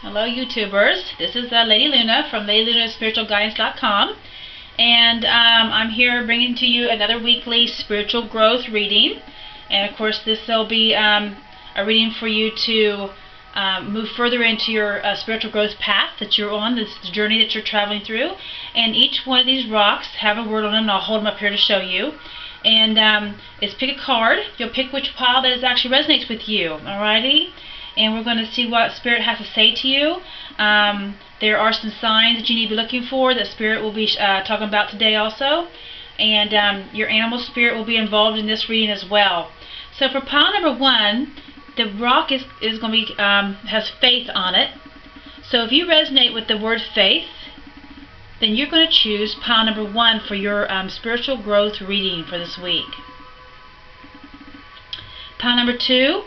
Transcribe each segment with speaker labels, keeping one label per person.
Speaker 1: Hello YouTubers, this is Lady Luna from LadyLunaSpiritualGuidance.com, and I'm here bringing to you another weekly spiritual growth reading. And of course this will be a reading for you to move further into your spiritual growth path that you're on, this journey that you're traveling through. And each one of these rocks have a word on them, and I'll hold them up here to show you. And it's pick a card. You'll pick which pile that actually resonates with you, alrighty? And we're going to see what Spirit has to say to you. There are some signs that you need to be looking for that Spirit will be talking about today also. And your animal spirit will be involved in this reading as well. So for pile number 1, the rock is going to be has faith on it. So if you resonate with the word faith, then you're going to choose pile number 1 for your spiritual growth reading for this week. Pile number 2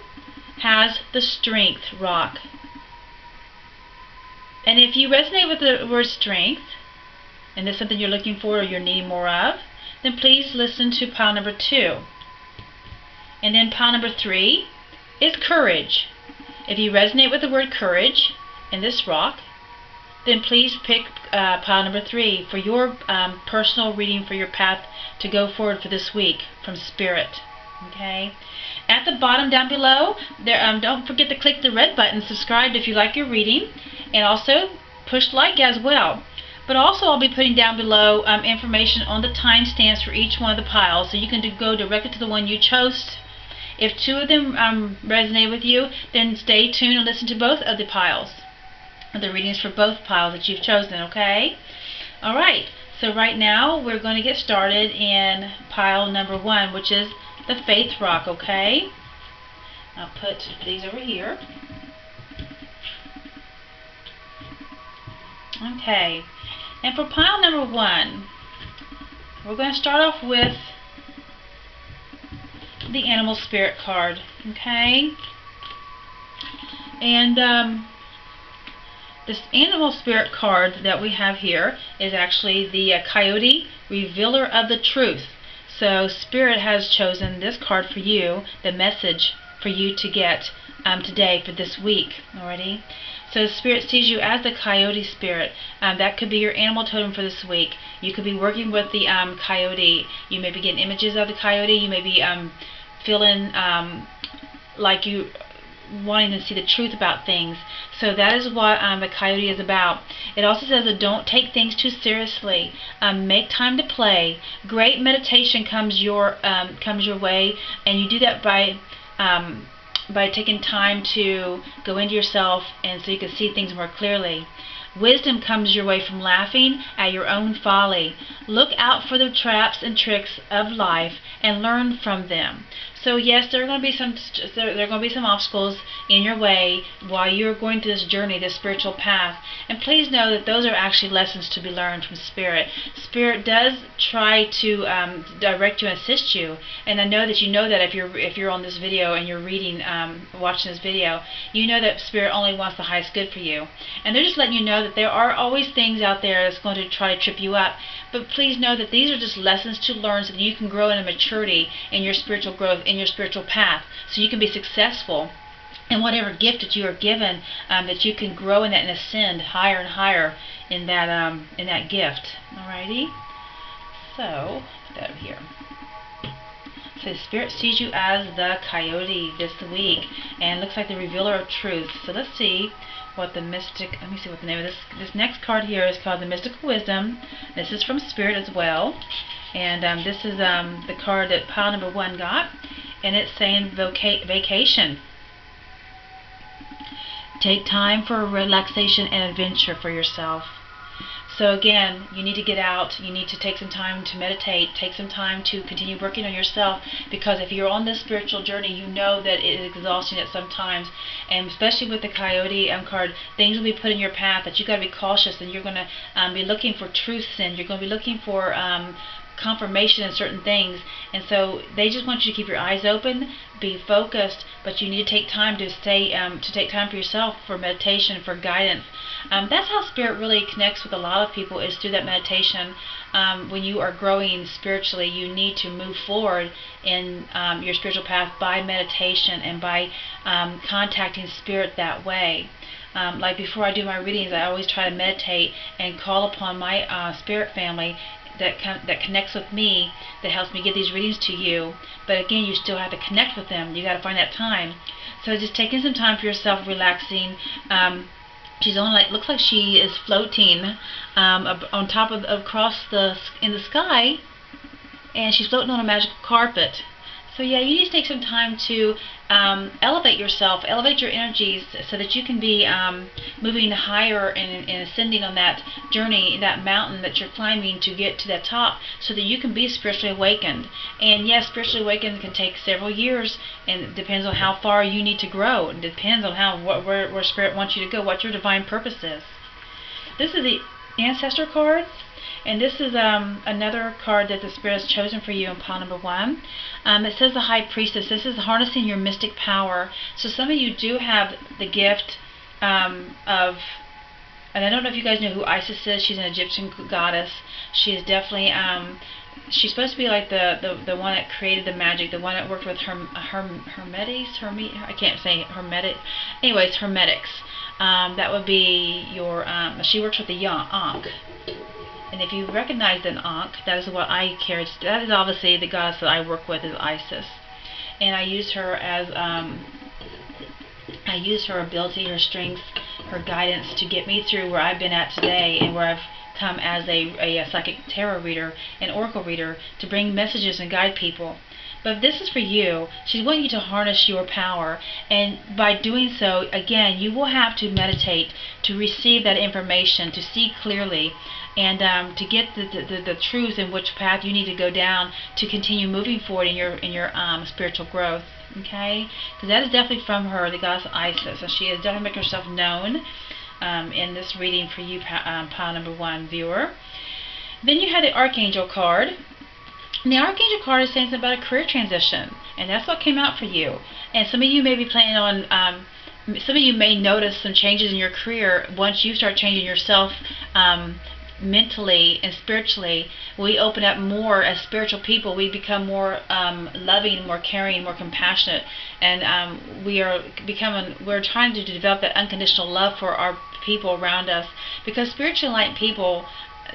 Speaker 1: has the strength rock. And if you resonate with the word strength, and there's something you're looking for or you're needing more of, then please listen to pile number 2. And then pile number 3 is courage. If you resonate with the word courage in this rock, then please pick pile number 3 for your personal reading for your path to go forward for this week from Spirit. Okay. At the bottom down below, there, don't forget to click the red button, subscribe if you like your reading, and also push like as well. But also I'll be putting down below information on the timestamps for each one of the piles, so you can go directly to the one you chose. If 2 of them resonate with you, then stay tuned and listen to both of the piles, the readings for both piles that you've chosen, okay? Alright, so right now we're going to get started in pile number 1, which is the faith rock, okay? I'll put these over here. Okay, and for pile number 1, we're going to start off with the animal spirit card, okay? And this animal spirit card that we have here is actually the Coyote, Revealer of the Truth. So Spirit has chosen this card for you, the message for you to get today for this week. Alrighty. So Spirit sees you as the Coyote Spirit. That could be your animal totem for this week. You could be working with the Coyote. You may be getting images of the Coyote. You may be feeling like you wanting to see the truth about things. So that is what the Coyote is about. It also says that don't take things too seriously. Make time to play. Great meditation comes your way, and you do that by taking time to go into yourself, and so you can see things more clearly. Wisdom comes your way from laughing at your own folly. Look out for the traps and tricks of life and learn from them. So yes, there are going to be some obstacles in your way while you're going through this journey, this spiritual path. And please know that those are actually lessons to be learned from Spirit. Spirit does try to direct you and assist you. And I know that you know that if you're on this video and you're reading, watching this video, you know that Spirit only wants the highest good for you. And they're just letting you know that there are always things out there that's going to try to trip you up. But please know that these are just lessons to learn so that you can grow in a maturity in your spiritual growth, in your spiritual path, so you can be successful in whatever gift that you are given, that you can grow in that and ascend higher and higher in that gift. Alrighty. So put that over here. So Spirit sees you as the Coyote this week, and looks like the Revealer of Truth. So let's see what the mystic, let me see what the name of this next card here is called the Mystical Wisdom. This is from Spirit as well. And this is the card that pile number 1 got, and it's saying vacation. Take time for relaxation and adventure for yourself. So again, you need to get out, you need to take some time to meditate, take some time to continue working on yourself, because if you're on this spiritual journey, you know that it is exhausting at some times, and especially with the Coyote card, things will be put in your path that you've got to be cautious, and you're going to be looking for truths, and you're going to be looking for confirmation in certain things. And so they just want you to keep your eyes open, be focused, but you need to take time to take time for yourself, for meditation, for guidance. That's how Spirit really connects with a lot of people, is through that meditation. When you are growing spiritually, you need to move forward in your spiritual path by meditation and by contacting Spirit that way. Like before I do my readings, I always try to meditate and call upon my spirit family that connects with me, that helps me get these readings to you. But again, you still have to connect with them. You got to find that time. So just taking some time for yourself, relaxing. She's on, like, looks like she is floating on top of in the sky, and she's floating on a magical carpet. So yeah, you need to take some time to elevate yourself, elevate your energies, so that you can be moving higher and ascending on that journey, that mountain that you're climbing to get to the top, so that you can be spiritually awakened. And yes, spiritually awakened can take several years, and it depends on how far you need to grow. It depends on where Spirit wants you to go, what your divine purpose is. This is the Ancestor cards. And this is another card that the Spirit has chosen for you in pile number 1. It says the High Priestess. This is harnessing your mystic power. So some of you do have the gift of, and I don't know if you guys know who Isis is. She's an Egyptian goddess. She is definitely, she's supposed to be like the one that created the magic, the one that worked with I can't say Hermetic. Anyways, Hermetics. That would be your, she works with the Ankh. And if you recognize an Ankh, that is what I carry. That is obviously the goddess that I work with, is Isis. And I use her as, I use her ability, her strength, her guidance to get me through where I've been at today, and where I've come as a psychic tarot reader, an oracle reader, to bring messages and guide people. But this is for you. She's wanting you to harness your power, and by doing so, again, you will have to meditate to receive that information, to see clearly, and to get the truth in which path you need to go down to continue moving forward in your spiritual growth. Okay, because that is definitely from her, the goddess Isis, and she is definitely making herself known in this reading for you, pile number 1 viewer. Then you have the Archangel card. And the Archangel card is saying something about a career transition, and that's what came out for you. And some of you may be planning on, some of you may notice some changes in your career once you start changing yourself mentally and spiritually. We open up more as spiritual people. We become more loving, more caring, more compassionate, and we're trying to develop that unconditional love for our people around us, because spiritually enlightened people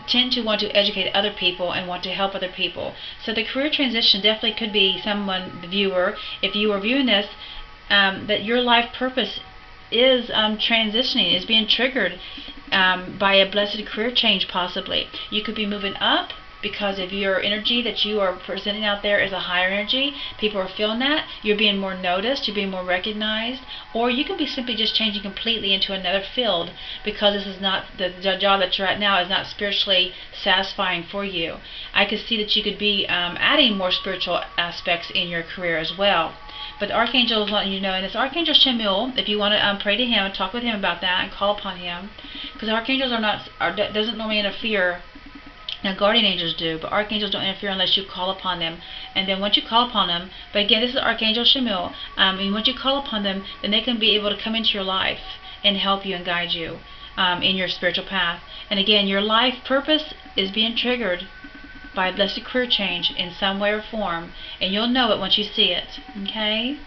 Speaker 1: tend to want to educate other people and want to help other people. So the career transition definitely could be someone, the viewer, if you are viewing this, that your life purpose is transitioning, is being triggered by a blessed career change possibly. You could be moving up because of your energy that you are presenting out there is a higher energy. People are feeling that. You're being more noticed, you're being more recognized, or you can be simply just changing completely into another field because this is not, the job that you're at now is not spiritually satisfying for you. I could see that you could be adding more spiritual aspects in your career as well. But the Archangel is letting you know, and it's Archangel Shemuel, if you want to pray to him and talk with him about that and call upon him, because archangels doesn't normally interfere. Now, guardian angels do, but archangels don't interfere unless you call upon them. And then once you call upon them, but again, this is Archangel Shemuel, and once you call upon them, then they can be able to come into your life and help you and guide you in your spiritual path. And again, your life purpose is being triggered by a blessed career change in some way or form, and you'll know it once you see it. Okay?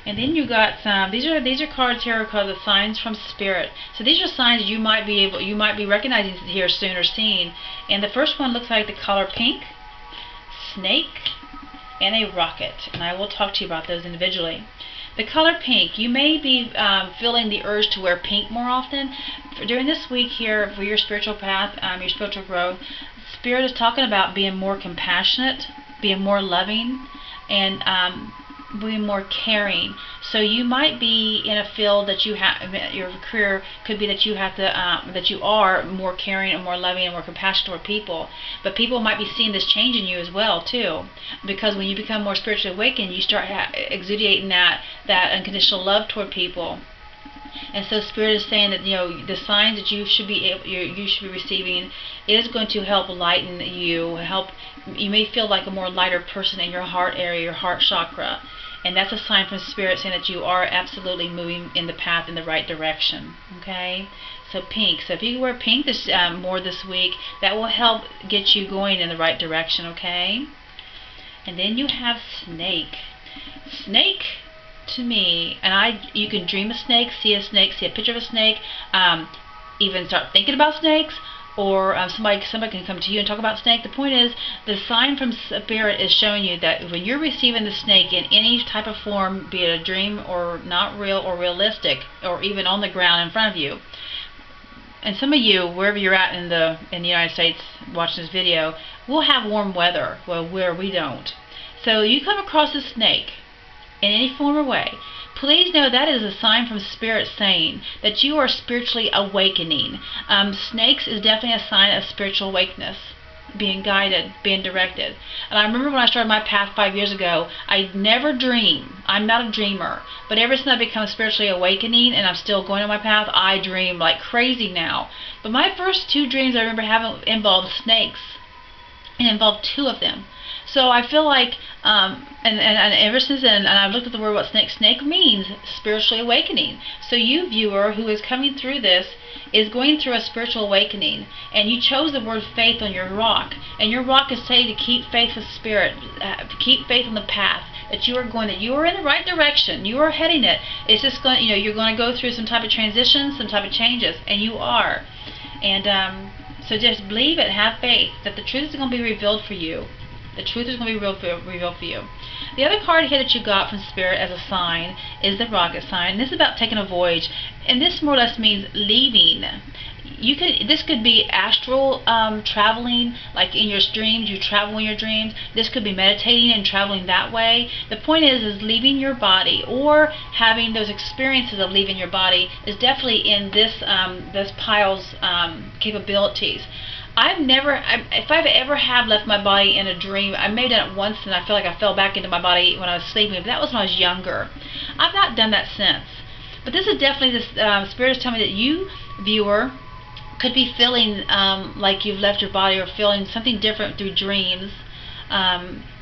Speaker 1: And then you got some. These are cards here called the signs from Spirit. So these are signs you might be recognizing here soon or seeing. And the first one looks like the color pink, snake, and a rocket. And I will talk to you about those individually. The color pink, you may be feeling the urge to wear pink more often. During this week here for your spiritual path, your spiritual growth, Spirit is talking about being more compassionate, being more loving, and being more caring. So you might be in a field that you have, your career could be that you have to, that you are more caring and more loving and more compassionate toward people. But people might be seeing this change in you as well too, because when you become more spiritually awakened, you start exudating that unconditional love toward people. And so Spirit is saying that, you know, the signs that you should be receiving is going to help lighten you. You may feel like a more lighter person in your heart area, your heart chakra, and that's a sign from Spirit saying that you are absolutely moving in the path in the right direction. Okay, so pink. So if you wear pink more this week, that will help get you going in the right direction. Okay, and then you have snake. Snake to me, and you can dream a snake, see a picture of a snake, even start thinking about snakes, or somebody can come to you and talk about snake. The point is, the sign from Spirit is showing you that when you're receiving the snake in any type of form, be it a dream or not real or realistic, or even on the ground in front of you. And some of you, wherever you're at in the United States watching this video, will have warm weather, well, where we don't. So you come across a snake in any form or way, please know that is a sign from Spirit saying that you are spiritually awakening. Snakes is definitely a sign of spiritual awakeness, being guided, being directed. And I remember when I started my path 5 years ago, I never dream. I'm not a dreamer. But ever since I become spiritually awakening and I'm still going on my path, I dream like crazy now. But my first 2 dreams I remember having involved snakes, and involved 2 of them. So I feel like, and ever since then, and I've looked at the word what snake means, spiritually awakening. So you, viewer, who is coming through this, is going through a spiritual awakening, and you chose the word faith on your rock, and your rock is saying to keep faith with Spirit, keep faith on the path that you are going, that you are in the right direction, you are heading it. It's just going, you're going to go through some type of transition, some type of changes, and you are. And so just believe it, have faith that the truth is going to be revealed for you. The truth is going to be revealed for you. The other card here that you got from Spirit as a sign is the rocket sign. And this is about taking a voyage. And this more or less means leaving. This could be astral traveling, like in your dreams, you travel in your dreams. This could be meditating and traveling that way. The point is leaving your body, or having those experiences of leaving your body is definitely in this pile's capabilities. If I've ever have left my body in a dream, I may have done it once and I feel like I fell back into my body when I was sleeping, but that was when I was younger. I've not done that since. But this is definitely, Spirit is telling me that you, viewer, could be feeling like you've left your body, or feeling something different through dreams.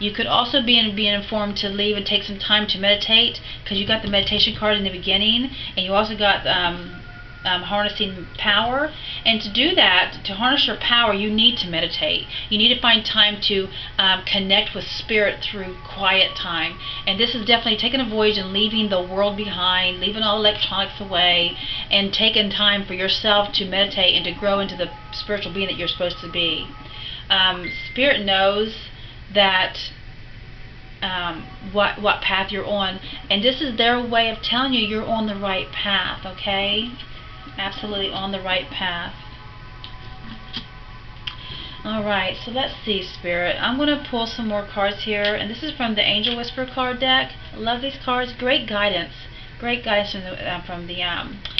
Speaker 1: You could also be being informed to leave and take some time to meditate, because you got the meditation card in the beginning, and you also got harnessing power. And to do that, to harness your power, you need to meditate. You need to find time to connect with Spirit through quiet time. And this is definitely taking a voyage and leaving the world behind, leaving all electronics away, and taking time for yourself to meditate and to grow into the spiritual being that you're supposed to be. Spirit knows that what path you're on, and this is their way of telling you you're on the right path, okay? Absolutely on the right path. Alright, so let's see, Spirit. I'm going to pull some more cards here, and this is from the Angel Whisper card deck. I love these cards. Great guidance. Great guidance from the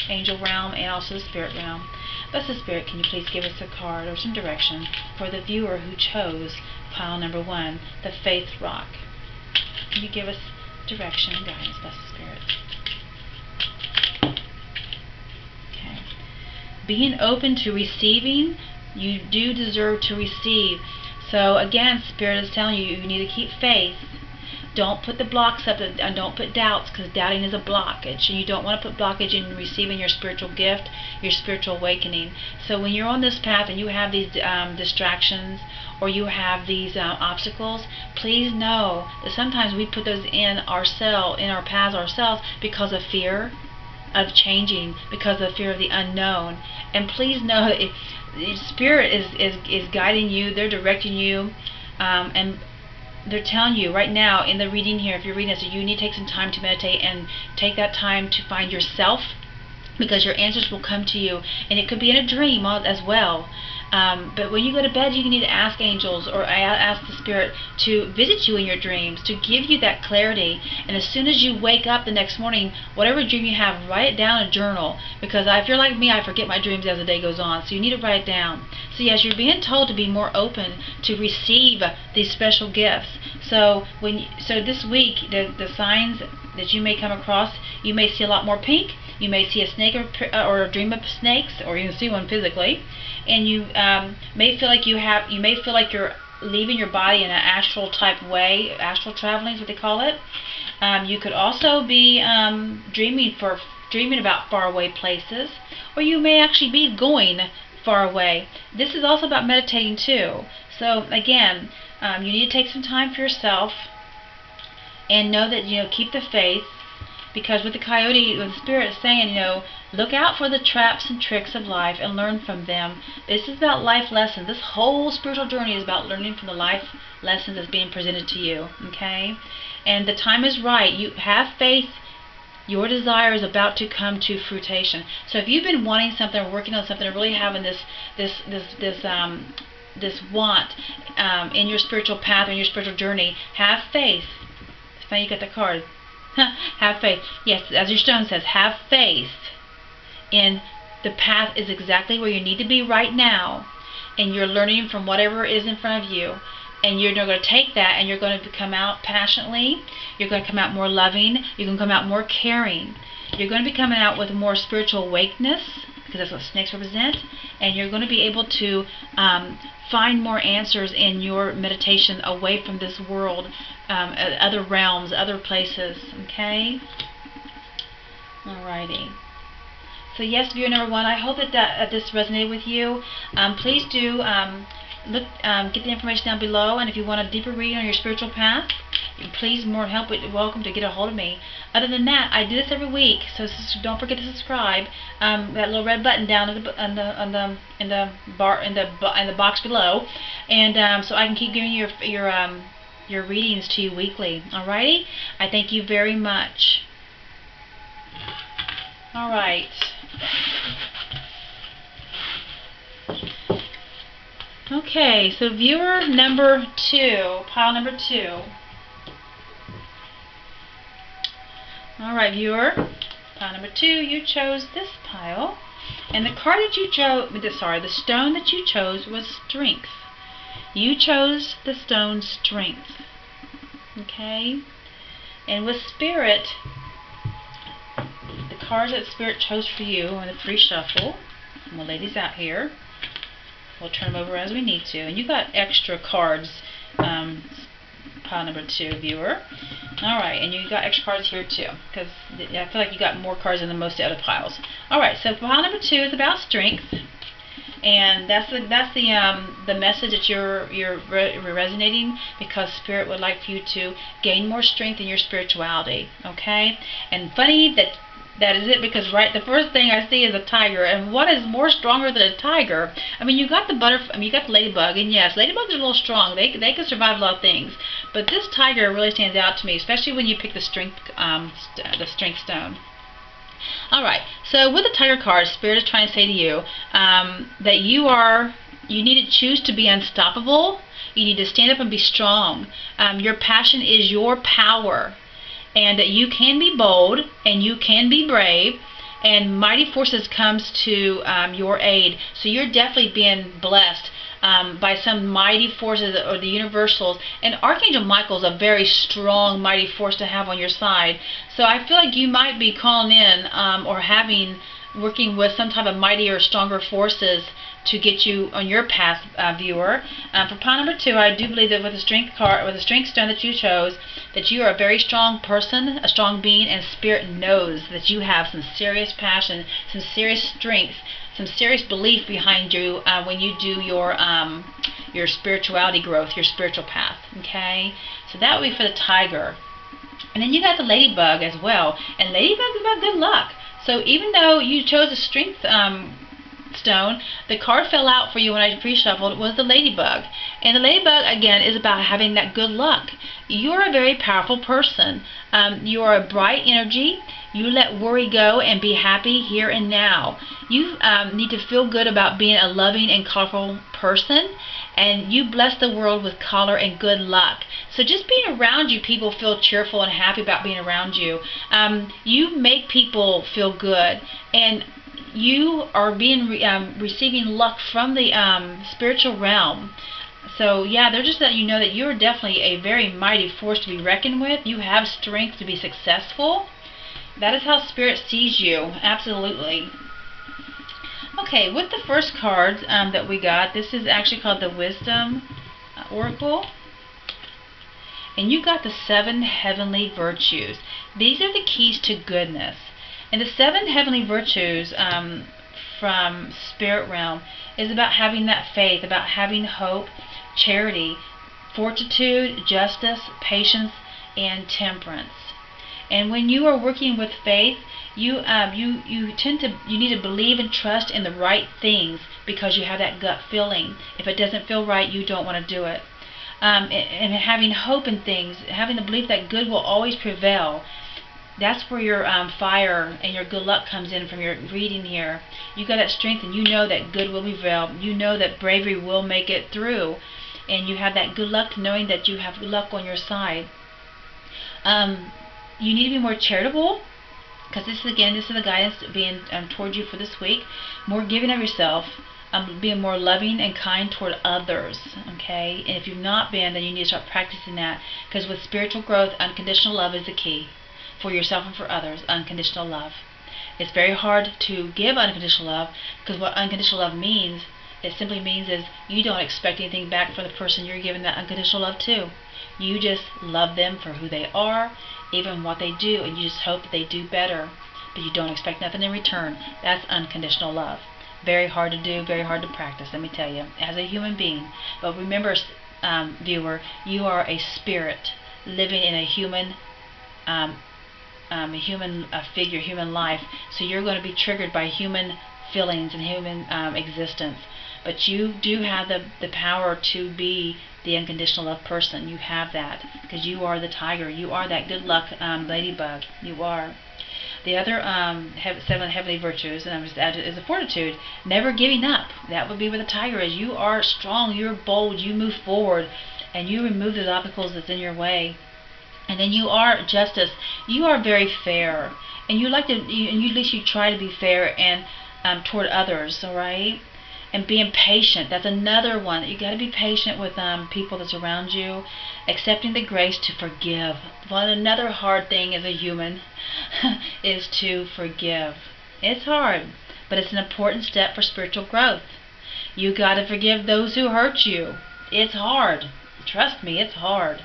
Speaker 1: angel realm and also the spirit realm. Blessed Spirit, can you please give us a card or some direction for the viewer who chose pile number 1, the Faith Rock? Can you give us direction and guidance, Blessed Spirit? Being open to receiving, you do deserve to receive. So again, Spirit is telling you, you need to keep faith. Don't put the blocks up, and don't put doubts, because doubting is a blockage, and you don't want to put blockage in receiving your spiritual gift, your spiritual awakening. So when you're on this path and you have these distractions, or you have these obstacles, please know that sometimes we put those in our paths ourselves because of fear of changing, because of fear of the unknown. And please know that Spirit is guiding you, they're directing you, and they're telling you right now in the reading here, if you're reading this, you need to take some time to meditate and take that time to find yourself, because your answers will come to you, and it could be in a dream as well. But when you go to bed, you need to ask angels or ask the Spirit to visit you in your dreams, to give you that clarity. And as soon as you wake up the next morning, whatever dream you have, write it down in a journal, because if you're like me, I forget my dreams as the day goes on, so you need to write it down. So yes, you're being told to be more open to receive these special gifts. So this week, the signs that you may come across, you may see a lot more pink. You may see a snake or dream of snakes, or you can see one physically, and you may feel like you're leaving your body in an astral type way. Astral traveling is what they call it. You could also be dreaming about faraway places, or you may actually be going far away. This is also about meditating too. So again, you need to take some time for yourself, and know that keep the faith. Because with the coyote, with the spirit is saying, you know, look out for the traps and tricks of life and learn from them. This is about life lessons. This whole spiritual journey is about learning from the life lessons that's being presented to you. Okay? And the time is right. You have faith. Your desire is about to come to fruition. So if you've been wanting something or working on something or really having this want in your spiritual path or in your spiritual journey, have faith. It's funny you got the card. Have faith. Yes, as your stone says, have faith in the path is exactly where you need to be right now, and you're learning from whatever is in front of you, and you're going to take that and you're going to come out passionately, you're going to come out more loving, you're going to come out more caring, you're going to be coming out with more spiritual awakeness, because that's what snakes represent, and you're going to be able to find more answers in your meditation away from this world, other realms, other places. Okay? Alrighty. So yes, viewer number 1, I hope that this resonated with you. Please do get the information down below, and if you want a deeper reading on your spiritual path, please, more help, welcome to get a hold of me. Other than that, I do this every week, so don't forget to subscribe. That little red button down in the box below, and so I can keep giving you your readings to you weekly. Alrighty, I thank you very much. All right. Okay, so viewer number 2, pile number 2. Alright, viewer, pile number 2, you chose this pile. And the card that you chose, the stone that you chose was strength. You chose the stone strength. Okay? And with spirit, the cards that spirit chose for you on the pre-shuffle, and the ladies out here, we'll turn them over as we need to. And you got extra cards, pile number 2, viewer. Alright, and you got extra cards here too, because I feel like you got more cards than most of the other piles. Alright, so pile number 2 is about strength. And that's the message that you're resonating, because spirit would like for you to gain more strength in your spirituality. Okay? And funny that is it, because the first thing I see is a tiger, and what is more stronger than a tiger? I mean, you got the butterfly, you got the ladybug, and yes, ladybugs are a little strong. They can survive a lot of things, but this tiger really stands out to me, especially when you pick the strength stone. All right, so with the tiger card, spirit is trying to say to you that you need to choose to be unstoppable. You need to stand up and be strong. Your passion is your power. And that you can be bold, and you can be brave, and mighty forces comes to your aid. So you're definitely being blessed by some mighty forces, or the universals. And Archangel Michael is a very strong, mighty force to have on your side. So I feel like you might be calling in or working with some type of mightier, stronger forces to get you on your path, viewer. For pile number 2, I do believe that with the strength card, with the strength stone that you chose, that you are a very strong person, a strong being, and spirit knows that you have some serious passion, some serious strength, some serious belief behind you when you do your spirituality growth, your spiritual path. Okay, so that would be for the tiger. And then you got the ladybug as well, and ladybug is about good luck. So even though you chose a strength stone, the card fell out for you when I pre-shuffled was the ladybug. And the ladybug, again, is about having that good luck. You're a very powerful person. You are a bright energy. You let worry go and be happy here and now. You need to feel good about being a loving and colorful person, and you bless the world with color and good luck. So just being around you, people feel cheerful and happy about being around you. You make people feel good, and you are being receiving luck from the spiritual realm. So yeah, they're just letting you know that you're definitely a very mighty force to be reckoned with. You have strength to be successful. That is how spirit sees you, absolutely. Okay, with the first card that we got, this is actually called the Wisdom Oracle. And you got the 7 heavenly virtues. These are the keys to goodness. And the 7 heavenly virtues from spirit realm is about having that faith, about having hope, charity, fortitude, justice, patience, and temperance. And when you are working with faith, you need to believe and trust in the right things because you have that gut feeling. If it doesn't feel right, you don't want to do it. And having hope in things, having the belief that good will always prevail. That's where your fire and your good luck comes in from your reading here. You got that strength, and you know that good will prevail. You know that bravery will make it through, and you have that good luck knowing that you have luck on your side. You need to be more charitable, because this is the guidance being toward you for this week. More giving of yourself, being more loving and kind toward others. Okay, and if you've not been, then you need to start practicing that, because with spiritual growth, unconditional love is the key. For yourself and for others, unconditional love. It's very hard to give unconditional love, because what unconditional love means, it simply means is you don't expect anything back from the person you're giving that unconditional love to. You just love them for who they are, even what they do, and you just hope that they do better, but you don't expect nothing in return. That's unconditional love. Very hard to do, very hard to practice, let me tell you, as a human being. But remember, viewer, you are a spirit living in a human figure, human life, so you're going to be triggered by human feelings and human existence. But you do have the power to be the unconditional love person. You have that, because you are the tiger. You are that good luck ladybug. You are. The other 7 heavenly virtues, and I'm just added, is a fortitude, never giving up. That would be where the tiger is. You are strong. You're bold. You move forward, and you remove the obstacles that's in your way. And then you are justice. You are very fair, and you like to. At least you try to be fair and toward others. All right, and being patient. That's another one. You got to be patient with people that's around you. Accepting the grace to forgive. Another hard thing as a human is to forgive. It's hard, but it's an important step for spiritual growth. You got to forgive those who hurt you. It's hard. Trust me, it's hard.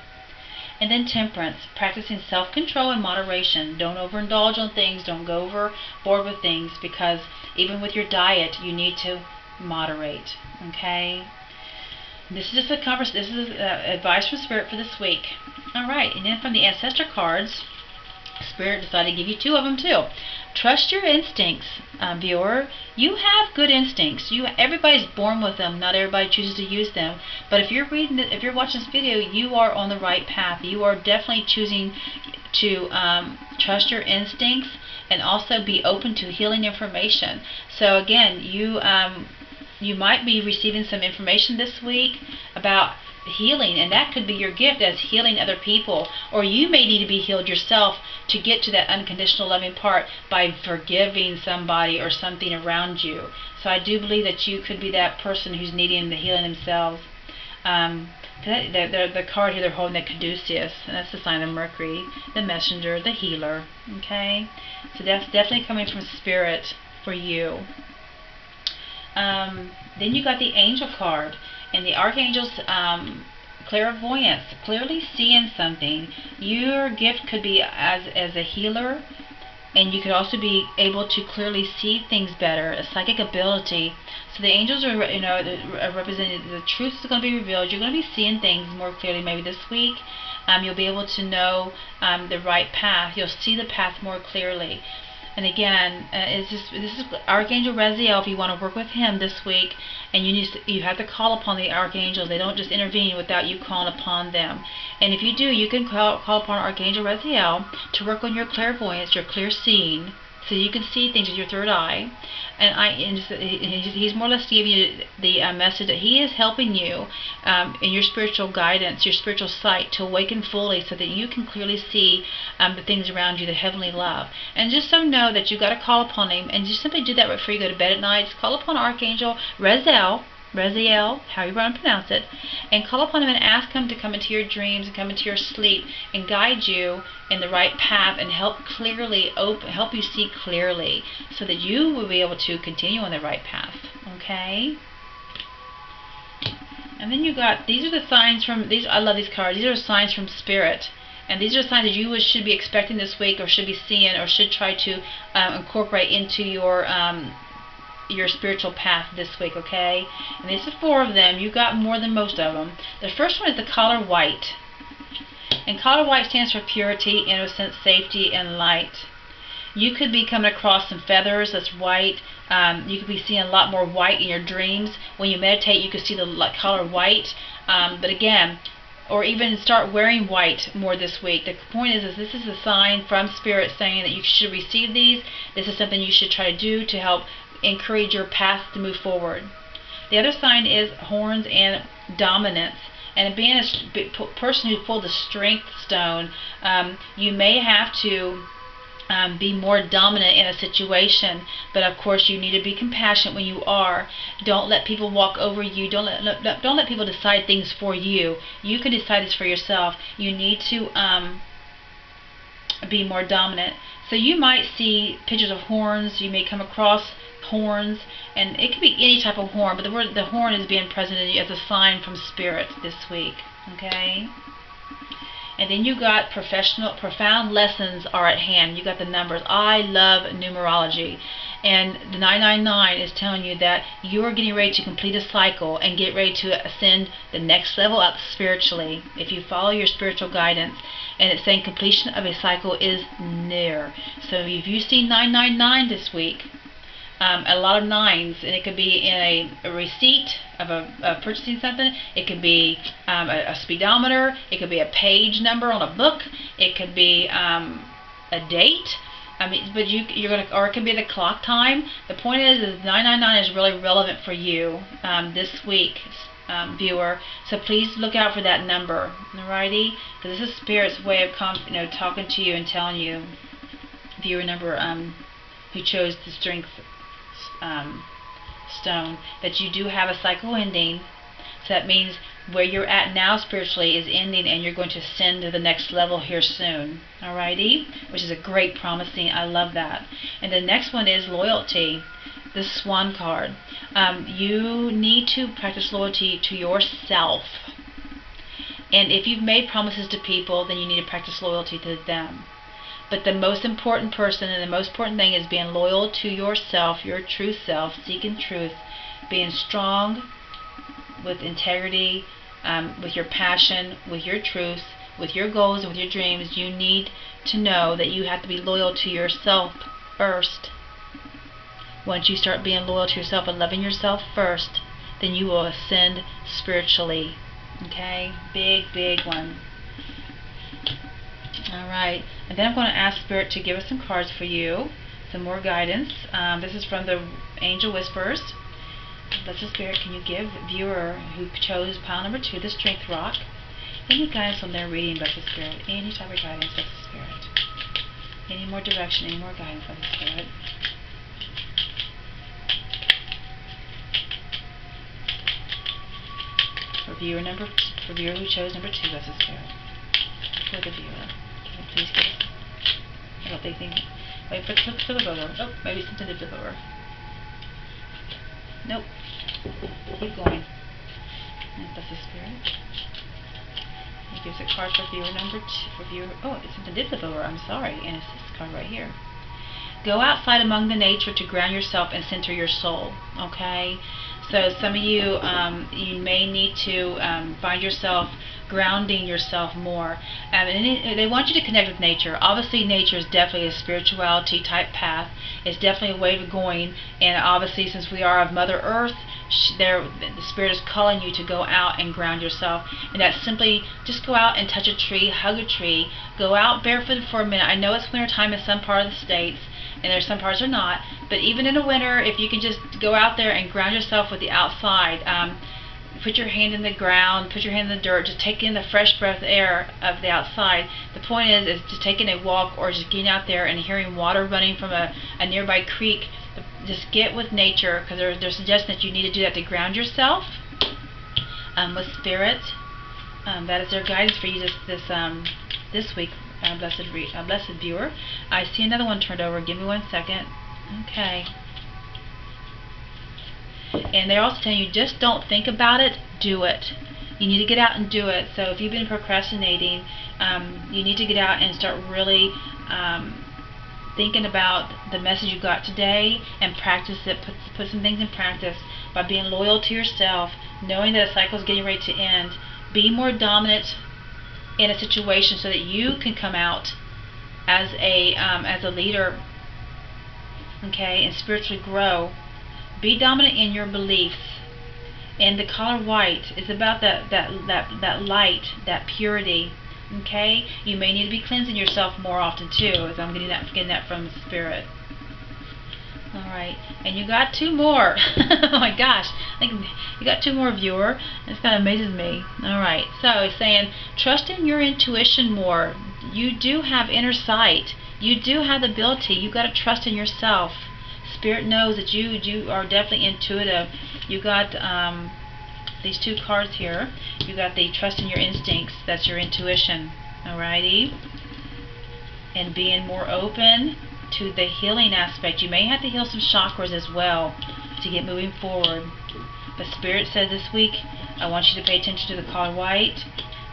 Speaker 1: And then temperance, practicing self-control and moderation. Don't overindulge on things. Don't go overboard with things, because even with your diet, you need to moderate. Okay. This is just this is advice from Spirit for this week. All right, and then from the ancestor cards, Spirit decided to give you 2 of them too. Trust your instincts, viewer. You have good instincts. Everybody's born with them. Not everybody chooses to use them. But if you're watching this video, you are on the right path. You are definitely choosing to trust your instincts and also be open to healing information. So again, you might be receiving some information this week about healing, and that could be your gift as healing other people, or you may need to be healed yourself to get to that unconditional loving part by forgiving somebody or something around you. So I do believe that you could be that person who's needing the healing themselves. The card here they're holding, the caduceus, and that's the sign of Mercury, the messenger, the healer. Okay, so that's definitely coming from Spirit for you. Then you got the angel card, and the archangel's clairvoyance, clearly seeing something. Your gift could be as a healer, and you could also be able to clearly see things better, a psychic ability. So the angels are, representing the truth is going to be revealed. You're going to be seeing things more clearly maybe this week. You'll be able to know the right path. You'll see the path more clearly. And again, this is Archangel Raziel. If you want to work with him this week, and you have to call upon the archangels. They don't just intervene without you calling upon them. And if you do, you can call upon Archangel Raziel to work on your clairvoyance, your clear seeing, so you can see things with your third eye. And he's more or less giving you the message that he is helping you in your spiritual guidance, your spiritual sight, to awaken fully, so that you can clearly see the things around you, the heavenly love. And just so know that you've got to call upon him, and just simply do that before you go to bed at night. Just call upon Archangel Raziel, how you want to pronounce it, and call upon him and ask him to come into your dreams and come into your sleep and guide you in the right path and help you see clearly, so that you will be able to continue on the right path. Okay. And then you got, these are the signs from these. I love these cards. These are signs from Spirit. And these are signs that you should be expecting this week, or should be seeing, or should try to incorporate into your spiritual path this week, okay? And these are 4 of them. You got more than most of them. The first one is the color white. And color white stands for purity, innocence, safety, and light. You could be coming across some feathers that's white. You could be seeing a lot more white in your dreams. When you meditate, you could see the color white. But again, or even start wearing white more this week. The point is this is a sign from Spirit saying that you should receive these. This is something you should try to do to help encourage your path to move forward. The other sign is horns and dominance. And being a person who pulled the strength stone, you may have to be more dominant in a situation, but of course you need to be compassionate when you are. Don't let people walk over you. Don't let people decide things for you. You can decide this for yourself. You need to be more dominant. So you might see pictures of horns. You may come across horns, and it could be any type of horn, but the horn is being presented as a sign from Spirit this week. Okay. And then you got profound lessons are at hand. You got the numbers. I love numerology. And the 999 is telling you that you're getting ready to complete a cycle and get ready to ascend the next level up spiritually if you follow your spiritual guidance. And it's saying completion of a cycle is near. So if you see 999 this week, a lot of nines, and it could be in a receipt of purchasing something. It could be a speedometer. It could be a page number on a book. It could be a date. I mean, but you're gonna, or it could be the clock time. The point is 999 is really relevant for you this week, viewer. So please look out for that number, alrighty? Because this is Spirit's way of talking to you and telling you, viewer number who chose the strength stone, that you do have a cycle ending. So that means where you're at now spiritually is ending, and you're going to ascend to the next level here soon. Alrighty? Which is a great promising. I love that. And the next one is loyalty. The Swan card. You need to practice loyalty to yourself. And if you've made promises to people, then you need to practice loyalty to them. But the most important person and the most important thing is being loyal to yourself, your true self, seeking truth, being strong with integrity, with your passion, with your truth, with your goals, and with your dreams. You need to know that you have to be loyal to yourself first. Once you start being loyal to yourself and loving yourself first, then you will ascend spiritually. Okay? Big, big one. Alright, and then I'm going to ask Spirit to give us some cards for you, some more guidance. This is from the Angel Whispers. Blessed Spirit, can you give viewer who chose pile number 2, the Strength Rock, any guidance on their reading, Blessed Spirit? Any type of guidance, Blessed Spirit? Any more direction, any more guidance, Blessed Spirit? For viewer who chose number 2, Blessed Spirit. For the viewer. Please give us. I don't think. Wait, flip it over. Oh, maybe something did flip over. Nope. Keep going. And that's the Spirit. It gives a card for viewer number 2. For viewer. Oh, something did flip over. I'm sorry. And it's this card right here. Go outside among the nature to ground yourself and center your soul. Okay. So some of you, you may need to find yourself grounding yourself more. And they want you to connect with nature. Obviously, nature is definitely a spirituality type path. It's definitely a way of going. And obviously, since we are of Mother Earth, the Spirit is calling you to go out and ground yourself. And that's simply just go out and touch a tree, hug a tree, go out barefoot for a minute. I know it's winter time in some part of the states, and there's some parts are not. But even in the winter, if you can just go out there and ground yourself with the outside, put your hand in the ground, put your hand in the dirt, just take in the fresh breath air of the outside. The point is just taking a walk or just getting out there and hearing water running from a nearby creek. Just get with nature, because they're suggesting that you need to do that to ground yourself with Spirit. That is their guidance for you this week, blessed viewer. I see another one turned over. Give me 1 second. Okay. And they're also telling you, just don't think about it, do it. You need to get out and do it. So if you've been procrastinating, you need to get out and start really thinking about the message you got today and practice it. Put some things in practice by being loyal to yourself, knowing that a cycle is getting ready to end. Be more dominant in a situation so that you can come out as a leader, okay, and spiritually grow. Be dominant in your beliefs. And the color white is about that light, that purity. Okay, you may need to be cleansing yourself more often too, as I'm getting that from the Spirit. All right, and you got two more. Oh my gosh, I think you got two more, viewer. This kind of amazes me. All right, so it's saying trust in your intuition more. You do have inner sight. You do have the ability. You got to trust in yourself. Spirit knows that you are definitely intuitive. You got these two cards here. You got the trust in your instincts. That's your intuition. Alrighty, and being more open to the healing aspect. You may have to heal some chakras as well to get moving forward. But Spirit said this week, I want you to pay attention to the color white,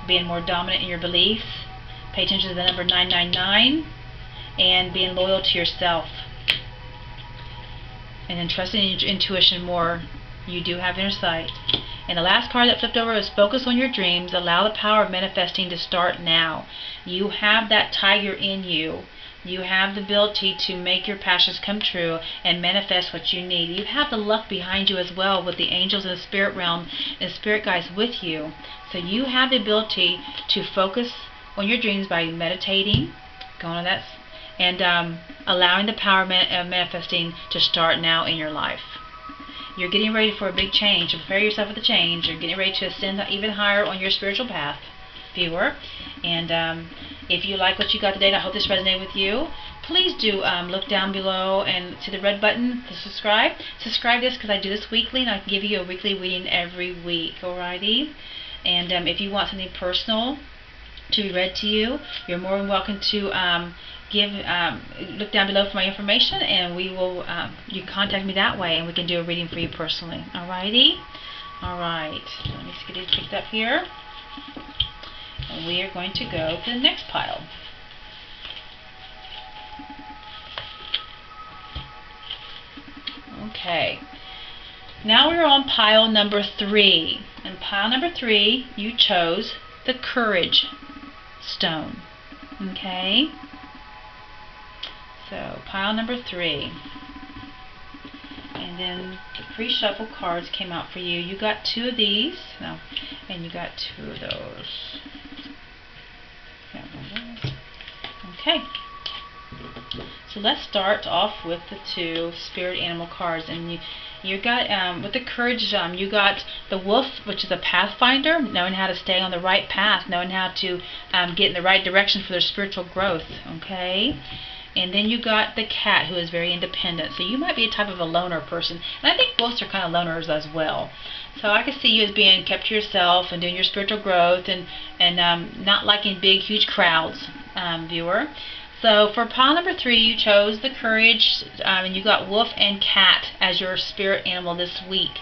Speaker 1: being more dominant in your beliefs. Pay attention to the number 999, and being loyal to yourself. And then trusting in your intuition more. You do have inner sight. And the last card that flipped over is focus on your dreams. Allow the power of manifesting to start now. You have that tiger in you. You have the ability to make your passions come true and manifest what you need. You have the luck behind you as well, with the angels in the spirit realm and spirit guides with you. So you have the ability to focus on your dreams by meditating, going on that, and allowing the power of manifesting to start now in your life. You're getting ready for a big change. Prepare yourself for the change. You're getting ready to ascend even higher on your spiritual path, viewer. And if you like what you got today, and I hope this resonated with you, please do look down below and to the red button to subscribe. Subscribe this, because I do this weekly, and I can give you a weekly reading every week. Alrighty. And if you want something personal to be read to you, you're more than welcome to look down below for my information, and we will you can contact me that way, and we can do a reading for you personally. Alrighty. Alright. Let me just get it picked up here. And we are going to go to the next pile. Okay. Now we're on pile number 3. And pile number 3, you chose the courage stone. Okay. So pile number 3. And then the pre-shuffle cards came out for you. You got 2 of these. No. And you got 2 of those. Okay. So let's start off with the 2 spirit animal cards, and you got with the courage, you got the wolf, which is a pathfinder, knowing how to stay on the right path, knowing how to get in the right direction for their spiritual growth. Okay. And then you got the cat, who is very independent. So you might be a type of a loner person. And I think wolves are kind of loners as well. So I can see you as being kept to yourself and doing your spiritual growth, and not liking big, huge crowds, viewer. So for pile number 3, you chose the courage, and you got wolf and cat as your spirit animal this week.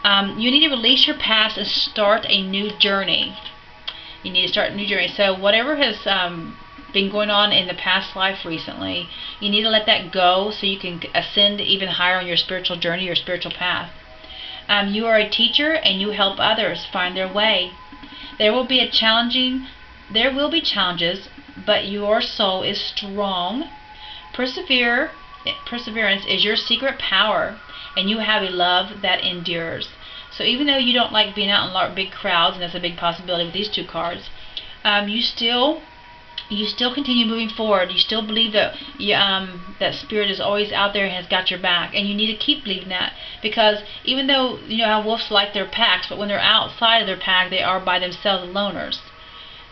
Speaker 1: You need to release your past and start a new journey. You need to start a new journey. So whatever has been going on in the past life recently, you need to let that go so you can ascend even higher on your spiritual journey, your spiritual path. You are a teacher, and you help others find their way. There will be challenges, but your soul is strong. Perseverance is your secret power, and you have a love that endures. So even though you don't like being out in big crowds, and that's a big possibility with these 2 cards, you still continue moving forward. You still believe that that spirit is always out there and has got your back, and you need to keep believing that, because even though you know how wolves like their packs, but when they're outside of their pack, they are by themselves loners.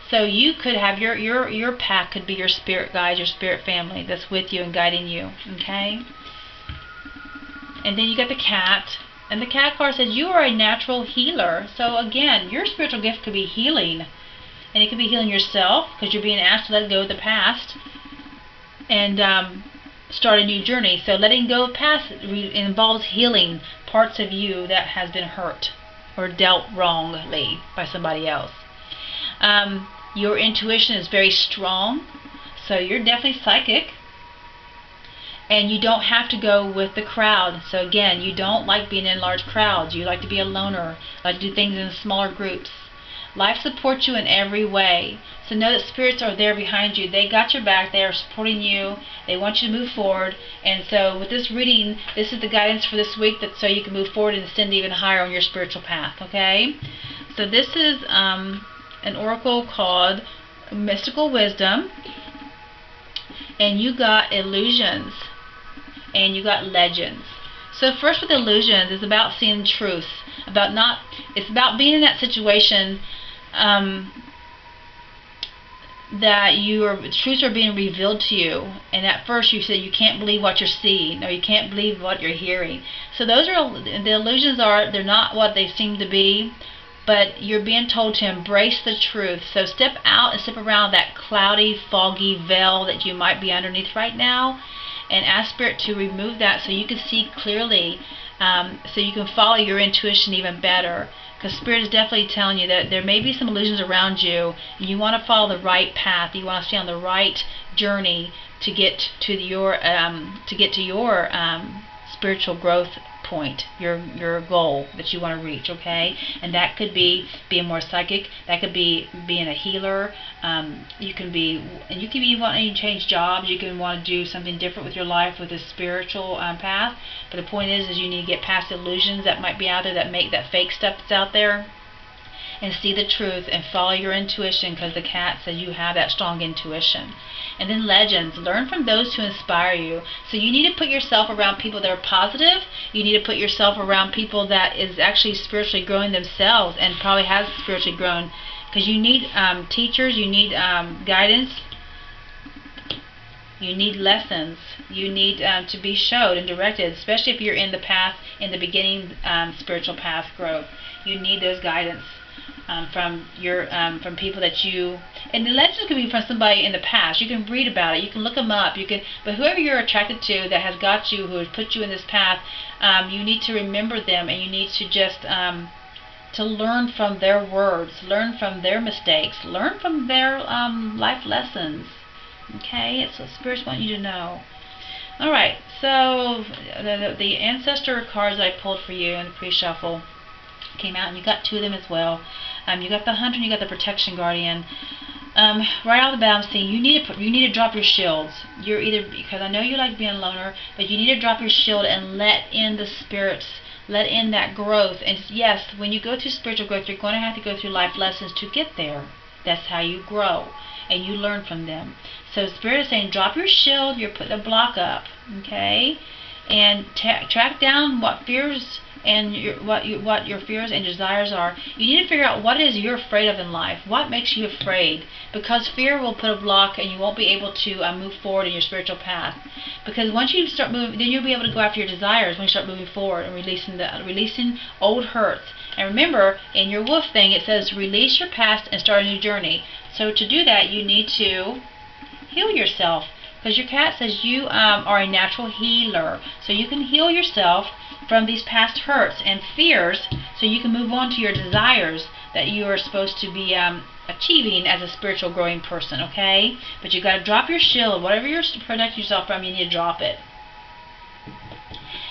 Speaker 1: So you could have your pack could be your spirit guides, your spirit family that's with you and guiding you. Okay. And then you got the cat, and the cat card says you are a natural healer. So again, your spiritual gift could be healing. And it could be healing yourself, because you're being asked to let go of the past and start a new journey. So letting go of the past involves healing parts of you that has been hurt or dealt wrongly by somebody else. Your intuition is very strong, so you're definitely psychic. And you don't have to go with the crowd. So again, you don't like being in large crowds. You like to be a loner, like to do things in smaller groups. Life supports you in every way. So know that spirits are there behind you. They got your back. They are supporting you. They want you to move forward. And so with this reading, this is the guidance for this week, that so you can move forward and ascend even higher on your spiritual path. Okay? So this is an oracle called Mystical Wisdom. And you got illusions. And you got legends. So first with illusions, it's about seeing truth. It's about being in that situation that truths are being revealed to you, and at first you said you can't believe what you're seeing, or you can't believe what you're hearing. So those are the illusions. They're not what they seem to be, but you're being told to embrace the truth. So step out and step around that cloudy, foggy veil that you might be underneath right now, and ask Spirit to remove that so you can see clearly, so you can follow your intuition even better. Because Spirit is definitely telling you that there may be some illusions around you, and you want to follow the right path. You want to stay on the right journey to get to your spiritual growth point, your goal that you want to reach. Okay, and that could be being more psychic. That could be being a healer. You can be wanting to change jobs. You can want to do something different with your life with a spiritual path. But the point is you need to get past illusions that might be out there, that fake stuff that's out there, and see the truth and follow your intuition, because the cat says you have that strong intuition. And then legends. Learn from those who inspire you. So you need to put yourself around people that are positive. You need to put yourself around people that is actually spiritually growing themselves and probably has spiritually grown, because you need teachers, you need guidance, you need lessons, you need to be showed and directed, especially if you're in the path, in the beginning spiritual path growth. You need those guidance from people that you, and the legends could be from somebody in the past. You can read about it, you can look them up, but whoever you're attracted to that has got you, who has put you in this path, you need to remember them, and you need to just to learn from their words, learn from their mistakes, learn from their life lessons. Okay, it's what spirits want you to know. Alright, so the ancestor cards I pulled for you in the pre-shuffle came out, and you got two of them as well. You got the Hunter and you got the Protection Guardian. Right out of the bat, I'm seeing you need to drop your shields. You're either, because I know you like being a loner, but you need to drop your shield and let in the spirits, let in that growth. And yes, when you go through spiritual growth, you're going to have to go through life lessons to get there. That's how you grow, and you learn from them. So Spirit is saying, drop your shield. You're putting a block up, okay, and track down what fears and what your fears and desires are. You need to figure out what it is you're afraid of in life. What makes you afraid? Because fear will put a block, and you won't be able to move forward in your spiritual path. Because once you start moving, then you'll be able to go after your desires when you start moving forward and releasing old hurts. And remember, in your wolf thing, it says release your past and start a new journey. So to do that, you need to heal yourself. Because your cat says you are a natural healer. So you can heal yourself from these past hurts and fears, so you can move on to your desires that you are supposed to be achieving as a spiritual growing person, okay? But you got to drop your shield. Whatever you're protecting yourself from, you need to drop it.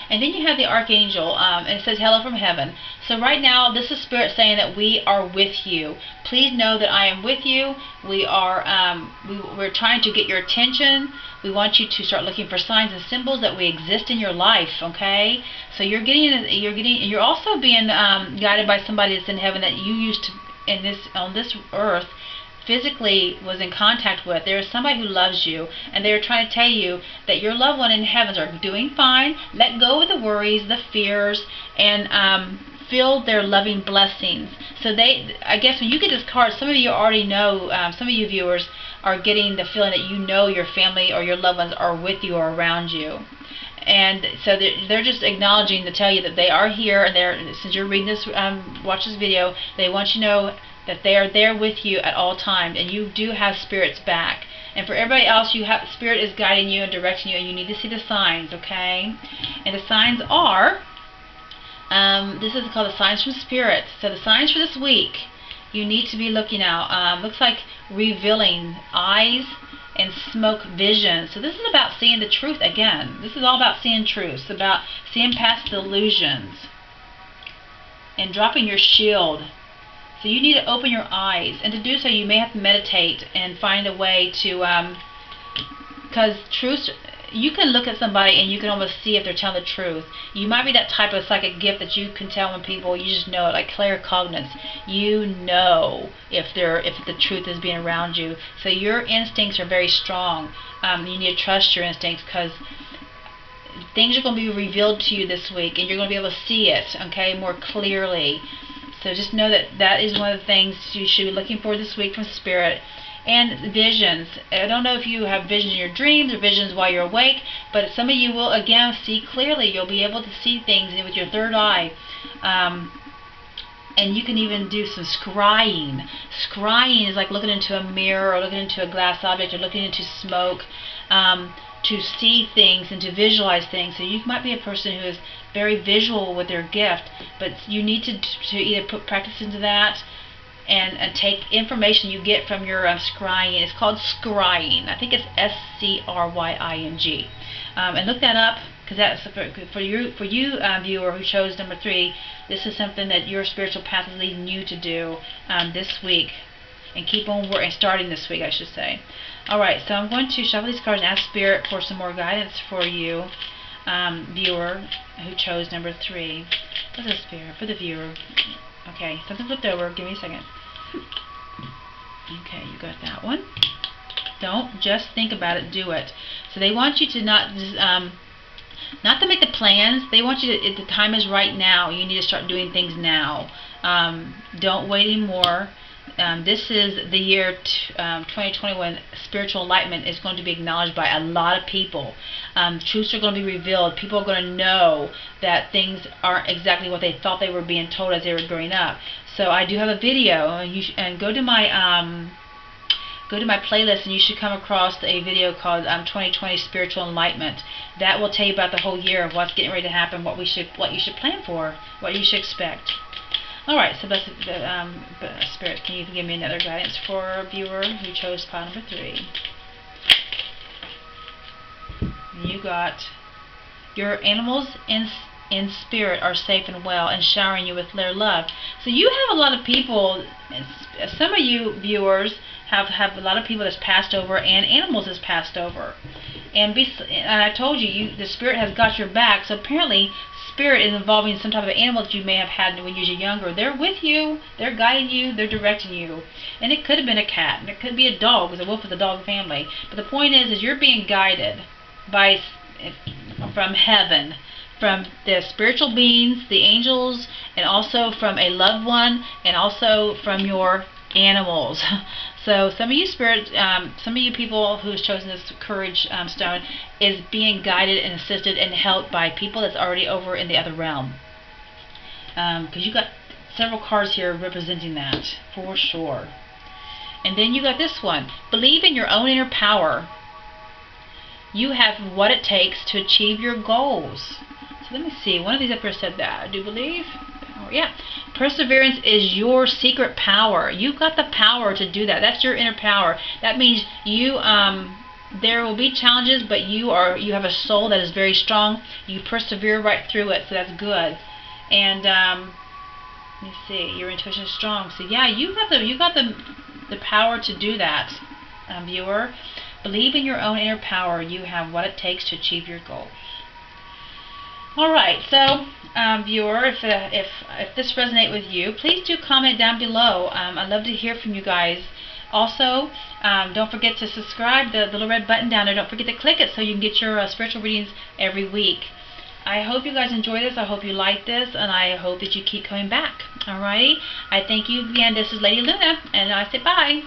Speaker 1: And then you have the Archangel, and it says, hello from heaven. So right now, this is Spirit saying that we are with you. Please know that I am with you. We're trying to get your attention. We want you to start looking for signs and symbols that we exist in your life, okay? So you're also being guided by somebody that's in heaven that you used to, on this earth, physically was in contact with. There is somebody who loves you, and they're trying to tell you that your loved one in heavens are doing fine. Let go of the worries, the fears, and feel their loving blessings. So I guess when you get this card, some of you already know, some of you viewers are getting the feeling that you know your family or your loved ones are with you or around you. And so they're just acknowledging to tell you that they are here, and since you're reading this, watch this video, they want you to know that they are there with you at all times, and you do have Spirit's back. And for everybody else, Spirit is guiding you and directing you, and you need to see the signs, okay? And the signs are, this is called the signs from Spirit. So the signs for this week, you need to be looking out. Looks like revealing eyes and smoke vision. So this is about seeing the truth again. This is all about seeing truth. It's about seeing past the illusions and dropping your shield. So you need to open your eyes, and to do so you may have to meditate and find a way to, because truth, you can look at somebody and you can almost see if they're telling the truth. You might be that type of psychic gift that you can tell when people, you just know it, like claircognizance. You know if the truth is being around you. So your instincts are very strong. You need to trust your instincts, because things are going to be revealed to you this week, and you're going to be able to see it, okay, more clearly. So just know that that is one of the things you should be looking for this week from Spirit. And visions. I don't know if you have visions in your dreams or visions while you're awake, but some of you will, again, see clearly. You'll be able to see things with your third eye. And you can even do some scrying. Scrying is like looking into a mirror or looking into a glass object or looking into smoke, to see things and to visualize things. So you might be a person who is very visual with their gift, but you need to either put practice into that and take information you get from your scrying. It's called scrying. I think it's S-C-R-Y-I-N-G. And look that up, because that's for you viewer who chose number 3. This is something that your spiritual path is leading you to do this week, and keep on working, starting this week, I should say. All right, so I'm going to shuffle these cards and ask Spirit for some more guidance for you, viewer who chose number 3. What's the Spirit for the viewer? Okay, something flipped over. Give me a second. Okay, you got that one. Don't just think about it, do it. So they want you to not to make the plans. They want you to, the time is right now. You need to start doing things now. Don't wait anymore. This is the year 2020 when spiritual enlightenment is going to be acknowledged by a lot of people. Truths are going to be revealed. People are going to know that things aren't exactly what they thought they were being told as they were growing up. So I do have a video, and go to my playlist, and you should come across a video called 2020 Spiritual Enlightenment. That will tell you about the whole year of what's getting ready to happen, what you should plan for, what you should expect. All right, so Spirit, can you give me another guidance for a viewer who chose pile number 3? You got your animals in spirit are safe and well and showering you with their love. So you have a lot of people, some of you viewers have a lot of people that's passed over, and animals that's passed over. And I told you, the Spirit has got your back. So apparently Spirit is involving some type of animal that you may have had when you were younger. They're with you, they're guiding you, they're directing you. And it could have been a cat, and it could be a dog, because a wolf is a dog family. But the point is you're being guided from heaven, from the spiritual beings, the angels, and also from a loved one, and also from your animals. So some of you some of you people who's chosen this courage stone is being guided and assisted and helped by people that's already over in the other realm. Because you got several cards here representing that for sure. And then you got this one. Believe in your own inner power. You have what it takes to achieve your goals. So let me see. One of these up here said that. I do believe. Power. Yeah. Perseverance is your secret power. You've got the power to do that. That's your inner power. That means you there will be challenges, but you have a soul that is very strong. You persevere right through it, so that's good. And let me see. Your intuition is strong. So yeah, you got the power to do that, viewer. Believe in your own inner power. You have what it takes to achieve your goals. Alright, so viewer, if this resonates with you, please do comment down below. I'd love to hear from you guys. Also, don't forget to subscribe, the little red button down there. Don't forget to click it so you can get your spiritual readings every week. I hope you guys enjoy this. I hope you like this, and I hope that you keep coming back. Alrighty, I thank you again. This is Lady Luna, and I say bye.